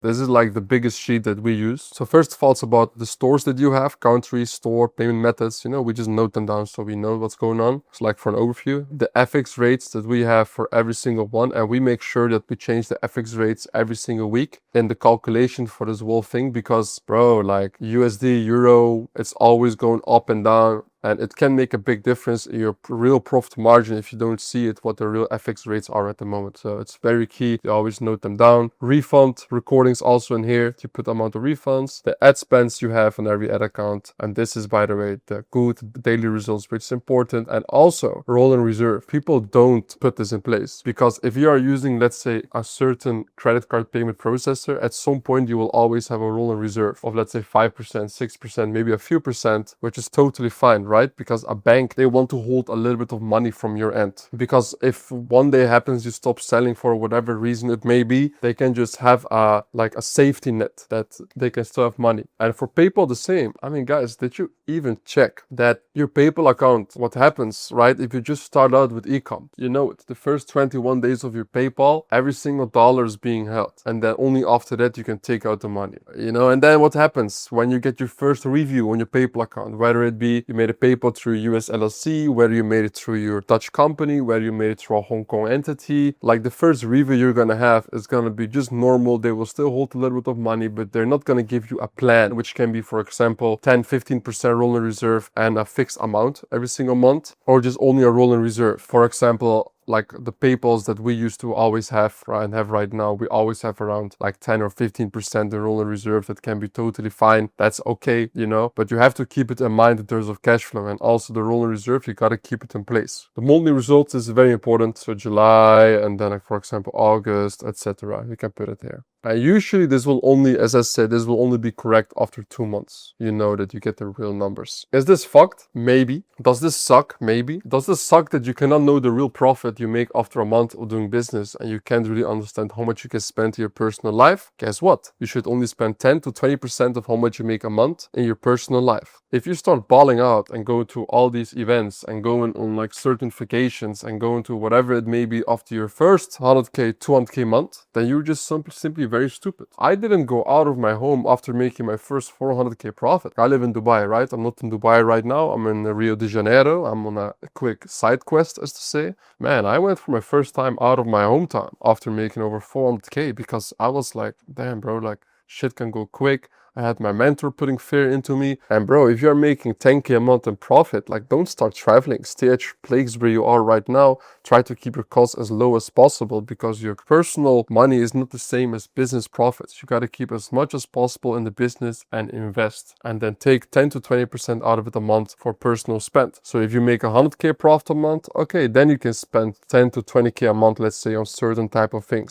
This is like the biggest sheet that we use. So first of all, it's about the stores that you have, country, store, payment methods. We just note them down so we know what's going on. It's like for an overview. The FX rates that we have for every single one, and we make sure that we change the FX rates every single week in the calculation for this whole thing because, bro, like USD, Euro, it's always going up and down. And it can make a big difference in your real profit margin if you don't see it, what the real FX rates are at the moment. So it's very key to always note them down. Refund recordings also in here. You put the amount of refunds, the ad spends you have on every ad account. And this is, by the way, the good daily results, which is important. And also roll in reserve. People don't put this in place because if you are using, let's say, a certain credit card payment processor, at some point you will always have a roll in reserve of, let's say, 5%, 6%, maybe a few percent, which is totally fine, right? Because a bank, they want to hold a little bit of money from your end. Because if one day happens you stop selling for whatever reason it may be, they can just have a safety net that they can still have money. And for PayPal, the same. I mean, guys, did you even check that your PayPal account, what happens, right? If you just start out with ecom, you know it. The first 21 days of your PayPal, every single dollar is being held. And then only after that you can take out the money. And then what happens when you get your first review on your PayPal account, whether it be you made a PayPal through US LLC, whether you made it through your Dutch company, whether you made it through a Hong Kong entity, like the first review you're gonna have is gonna be just normal. They will still hold a little bit of money, but they're not gonna give you a plan, which can be, for example, 10-15% rolling reserve and a fixed amount every single month, or just only a rolling reserve. For example, like the PayPals that we used to always have and have right now, we always have around like 10 or 15% in rolling reserve. That can be totally fine. That's okay, but you have to keep it in mind in terms of cash flow, and also the rolling reserve, you gotta keep it in place. The monthly results is very important. So July and then, like, for example, August, etc. You can put it there. And usually this will only, as I said, this will only be correct after 2 months. You know that you get the real numbers. Is this fucked? Maybe. Does this suck? Maybe. Does this suck that you cannot know the real profit you make after a month of doing business and you can't really understand how much you can spend in your personal life? Guess what? You should only spend 10 to 20% of how much you make a month in your personal life. If you start balling out and go to all these events and going on like certain vacations and going to whatever it may be after your first 100k, 200k month, then you're just simply very stupid. I didn't go out of my home after making my first 400k profit. I live in Dubai, right? I'm not in Dubai right now. I'm in Rio de Janeiro. I'm on a quick side quest, as to say. Man, I went for my first time out of my hometown after making over 400k because I was like, damn, bro, like shit can go quick. I had my mentor putting fear into me. And bro, if you're making 10k a month in profit, like don't start traveling. Stay at your place where you are right now. Try to keep your costs as low as possible because your personal money is not the same as business profits. You got to keep as much as possible in the business and invest. And then take 10 to 20% out of it a month for personal spend. So if you make 100k profit a month, okay, then you can spend 10 to 20k a month, let's say, on certain type of things.